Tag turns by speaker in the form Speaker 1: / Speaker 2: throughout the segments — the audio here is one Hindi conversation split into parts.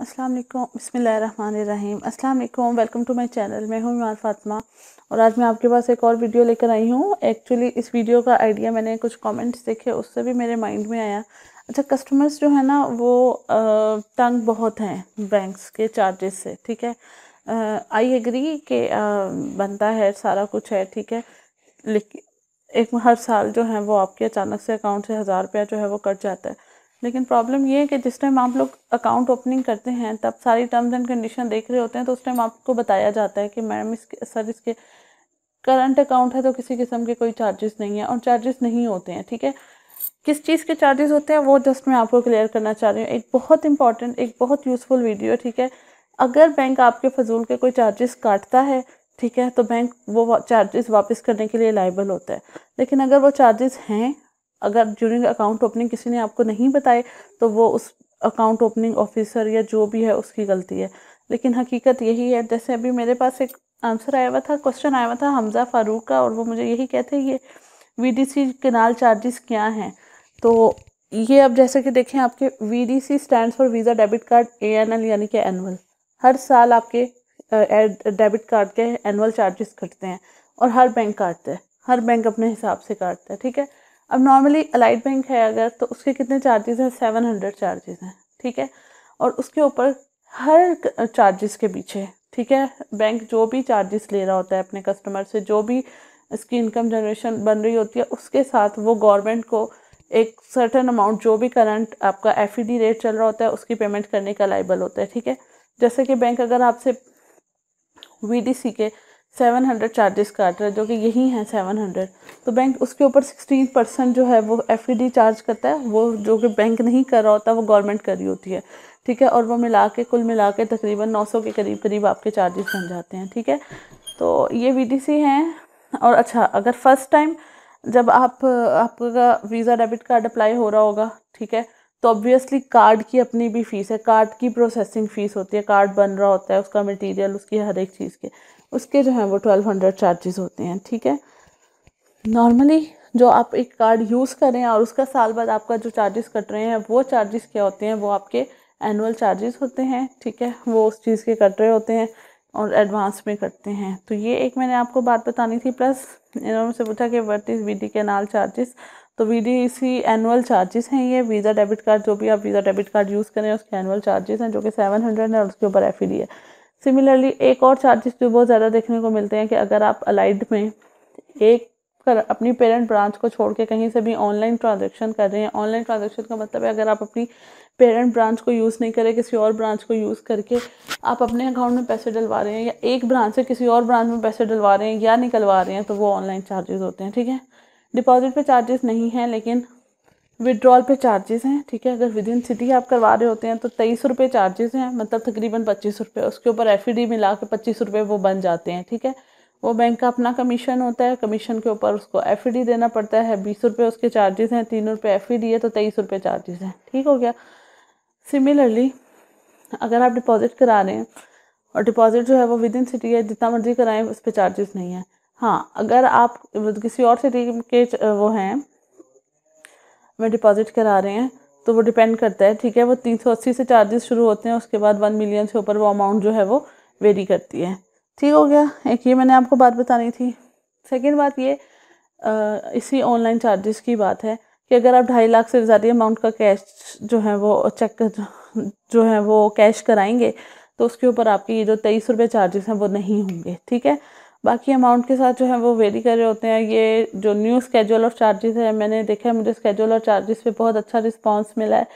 Speaker 1: अस्सलाम वालेकुम, बिस्मिल्लाहिर्रहमानिर्रहीम। अस्सलाम वालेकुम, वेलकम टू माय चैनल। मैं हूँ इमार फातिमा और आज मैं आपके पास एक और वीडियो लेकर आई हूँ। एक्चुअली इस वीडियो का आइडिया मैंने कुछ कमेंट्स देखे, उससे भी मेरे माइंड में आया। अच्छा, कस्टमर्स जो है ना वो तंग बहुत हैं बैंक्स के चार्जेस से। ठीक है, आई एग्री कि बनता है, सारा कुछ है, ठीक है, लेकिन एक हर साल जो है वो आपके अचानक से अकाउंट से 1000 रुपया जो है वो कट जाता है। लेकिन प्रॉब्लम ये है कि जिस टाइम आप लोग अकाउंट ओपनिंग करते हैं तब सारी टर्म्स एंड कंडीशन देख रहे होते हैं, तो उस टाइम आपको बताया जाता है कि मैडम इसके करंट अकाउंट है तो किसी किस्म के कोई चार्जेस नहीं है, और चार्जेस नहीं होते हैं। ठीक है, किस चीज़ के चार्जेस होते हैं वो जस्ट मैं आपको क्लियर करना चाह रही हूँ। एक बहुत इंपॉर्टेंट, एक बहुत यूज़फुल वीडियो। ठीक है, अगर बैंक आपके फजूल के कोई चार्जेस काटता है, ठीक है, तो बैंक वो चार्जेस वापस करने के लिए लायबल होता है। लेकिन अगर वो चार्जेस हैं, अगर ड्यूरिंग अकाउंट ओपनिंग किसी ने आपको नहीं बताए, तो वो उस अकाउंट ओपनिंग ऑफिसर या जो भी है उसकी गलती है। लेकिन हकीकत यही है, जैसे अभी मेरे पास एक आंसर आया हुआ था, क्वेश्चन आया हुआ था हमजा फारूक का, और वो मुझे यही कहते हैं ये वीडीसी कैनाल चार्जेस क्या हैं। तो ये अब जैसे कि देखें, आपके VDC stands for visa debit card ANL, यानी कि एनुअल। हर साल आपके डेबिट कार्ड के एनुअल चार्जेस कटते हैं और हर बैंक काटता है, हर बैंक अपने हिसाब से काटता है। ठीक है, अब नॉर्मली अलाइड बैंक है अगर, तो उसके कितने चार्जेस हैं, 700 चार्जेस हैं। ठीक है, और उसके ऊपर हर चार्जेस के पीछे, ठीक है, बैंक जो भी चार्जेस ले रहा होता है अपने कस्टमर से, जो भी इसकी इनकम जनरेशन बन रही होती है, उसके साथ वो गवर्नमेंट को एक सर्टेन अमाउंट, जो भी करंट आपका एफईडी रेट चल रहा होता है, उसकी पेमेंट करने का लायबल होता है। ठीक है, जैसे कि बैंक अगर आपसे वीडीसी के 700 चार्जेस काट रहा है, जो कि यही हैं 700, तो बैंक उसके ऊपर 16% जो है वो एफईडी चार्ज करता है, वो जो कि बैंक नहीं कर रहा होता, वो गवर्नमेंट कर रही होती है। ठीक है, और वो मिला के, कुल मिला के तकरीबन 900 के करीब करीब आपके चार्जेस बन जाते हैं। ठीक है, तो ये वीडीसी हैं। और अच्छा, अगर फर्स्ट टाइम जब आपका वीज़ा डेबिट कार्ड अप्लाई हो रहा होगा, ठीक है, तो ऑब्वियसली कार्ड की अपनी भी फ़ीस है, कार्ड की प्रोसेसिंग फ़ीस होती है, कार्ड बन रहा होता है, उसका मटेरियल, उसकी हर एक चीज़ के, उसके जो है वो 1200 चार्जेस होते हैं। ठीक है, नॉर्मली जो आप एक कार्ड यूज़ कर रहे हैं और उसका साल बाद आपका जो चार्जेस कट रहे हैं, वो चार्जेस क्या होते हैं, वो आपके एनुअल चार्जेस होते हैं। ठीक है, वो उस चीज़ के कट रहे होते हैं और एडवांस में कटते हैं। तो ये एक मैंने आपको बात बतानी थी। प्लस इन्होंने मुझसे पूछा कि what is VDC annual charges. तो वीडीसी एनुअल चार्जेस हैं, ये वीज़ा डेबिट कार्ड, जो भी आप वीज़ा डेबिट कार्ड यूज़ करें उसके एनुअल चार्जेस हैं, जो कि 700 है, और उसके ऊपर एफईडी है। सिमिलरली एक और चार्जेस जो बहुत ज़्यादा देखने को मिलते हैं कि अगर आप अलाइड में एक अपनी पेरेंट ब्रांच को छोड़ के कहीं से भी ऑनलाइन ट्रांजैक्शन कर रहे हैं, ऑनलाइन ट्रांजैक्शन का मतलब है अगर आप अपनी पेरेंट ब्रांच को यूज़ नहीं करें, किसी और ब्रांच को यूज़ करके आप अपने अकाउंट में पैसे डलवा रहे हैं, या एक ब्रांच से किसी और ब्रांच में पैसे डलवा रहे हैं या निकलवा रहे हैं, तो वो ऑनलाइन चार्जेस होते हैं। ठीक है, डिपॉजिट पे चार्जेस नहीं हैं, लेकिन विड्रॉल पे चार्जेस हैं। ठीक है, अगर विद इन सिटी आप करवा रहे होते हैं तो 23 रुपये चार्जेस हैं, मतलब तकरीबन 25 रुपये, उसके ऊपर एफईडी मिला के 25 रुपये वो बन जाते हैं। ठीक है, वो बैंक का अपना कमीशन होता है, कमीशन के ऊपर उसको एफईडी देना पड़ता है, 20 रुपये उसके चार्जेस हैं, 3 रुपये एफईडी है, तो 23 रुपये चार्जेस हैं। ठीक हो गया। सिमिलरली अगर आप डिपॉजिट करा रहे हैं और डिपॉजिट जो है वो विद इन सिटी है, जितना मर्जी कराएं, उस पर चार्जेस नहीं है। हाँ, अगर आप किसी और सिटी के वो हैं में डिपॉजिट करा रहे हैं, तो वो डिपेंड करता है। ठीक है, वो 380 से चार्जेस शुरू होते हैं, उसके बाद 1 मिलियन से ऊपर वो अमाउंट जो है वो वेरी करती है। ठीक हो गया, एक ये मैंने आपको बात बतानी थी। सेकेंड बात ये इसी ऑनलाइन चार्जेस की बात है कि अगर आप 2.5 लाख से ज़्यादा अमाउंट का कैश जो है वो चेक जो है वो कैश कराएंगे, तो उसके ऊपर आपके ये जो 23 रुपये चार्जेस हैं वो नहीं होंगे। ठीक है, बाकी अमाउंट के साथ जो है वो वेरी कर रहे होते हैं। ये जो न्यू स्केड्यूल और चार्जेस है, मैंने देखा है, मुझे स्केड्यूल और चार्जेस पे बहुत अच्छा रिस्पांस मिला है,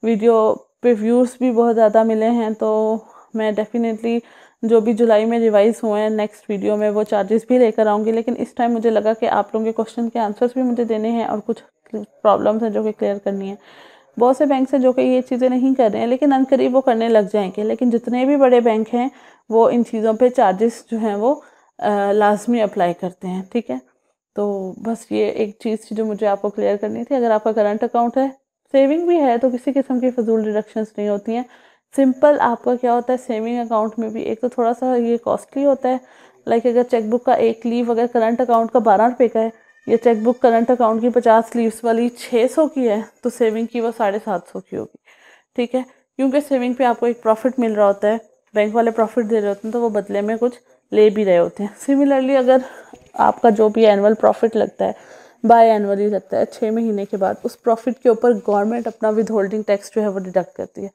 Speaker 1: वीडियो पे व्यूज़ भी बहुत ज़्यादा मिले हैं। तो मैं डेफिनेटली जो भी जुलाई में रिवाइज़ हुए हैं, नेक्स्ट वीडियो में वो चार्जेस भी लेकर आऊँगी। लेकिन इस टाइम मुझे लगा कि आप लोगों के क्वेश्चन के आंसर्स भी मुझे देने हैं और कुछ प्रॉब्लम्स हैं जो कि क्लियर करनी है। बहुत से बैंक हैं जो कि ये चीज़ें नहीं कर रहे हैं, लेकिन अनकरीब वो करने लग जाएंगे। लेकिन जितने भी बड़े बैंक हैं वो इन चीज़ों पे चार्जेस जो हैं वो लाजमी अप्लाई करते हैं। ठीक है, तो बस ये एक चीज़ थी जो मुझे आपको क्लियर करनी थी। अगर आपका करंट अकाउंट है, सेविंग भी है, तो किसी किस्म की फजूल डिडक्शंस नहीं होती हैं। सिंपल आपका क्या होता है, सेविंग अकाउंट में भी एक तो थोड़ा सा ये कॉस्टली होता है। लाइक अगर चेकबुक का एक लीव अगर करंट अकाउंट का 12 रुपये का है, ये चेकबुक करंट अकाउंट की 50 लीव्स वाली 600 की है, तो सेविंग की वो 750 की होगी। ठीक है, क्योंकि सेविंग पे आपको एक प्रॉफिट मिल रहा होता है, बैंक वाले प्रॉफिट दे रहे होते हैं, तो वो बदले में कुछ ले भी रहे होते हैं। सिमिलरली अगर आपका जो भी एनुअल प्रॉफिट लगता है, बाय एनुअली लगता है 6 महीने के बाद, उस प्रॉफिट के ऊपर गवर्नमेंट अपना विद होल्डिंग टैक्स जो है वो डिडक्ट करती है।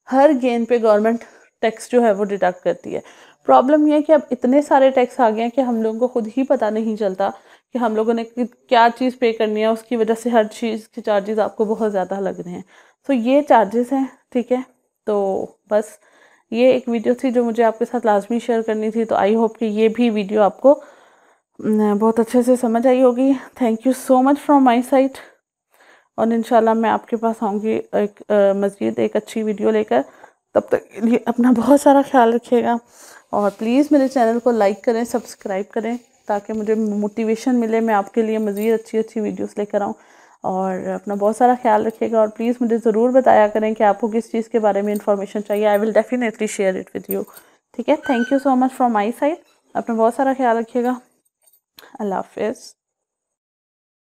Speaker 1: हर गेन पे गवर्नमेंट टैक्स जो है वो डिडक्ट करती है। प्रॉब्लम ये है कि अब इतने सारे टैक्स आ गए हैं कि हम लोगों को खुद ही पता नहीं चलता कि हम लोगों ने क्या चीज़ पे करनी है, उसकी वजह से हर चीज़ के चार्जेस आपको बहुत ज़्यादा लग रहे हैं। तो ये चार्जेस हैं, ठीक है। तो बस ये एक वीडियो थी जो मुझे आपके साथ लाजमी शेयर करनी थी। तो आई होप कि ये भी वीडियो आपको बहुत अच्छे से समझ आई होगी। Thank you so much from my side, और इंशाल्लाह मैं आपके पास आऊँगी एक मज़ीद एक अच्छी वीडियो लेकर। तब तक के लिए अपना बहुत सारा ख्याल रखिएगा, और प्लीज़ मेरे चैनल को लाइक करें, सब्सक्राइब करें, ताकि मुझे मोटिवेशन मिले, मैं आपके लिए मज़ीद अच्छी अच्छी वीडियोस लेकर आऊँ। और अपना बहुत सारा ख्याल रखिएगा, और प्लीज़ मुझे ज़रूर बताया करें कि आपको किस चीज़ के बारे में इंफॉर्मेशन चाहिए। I will definitely share it with you, ठीक है। Thank you so much from my side. अपना बहुत सारा ख्याल रखिएगा। अल्लाह हाफ़िज़।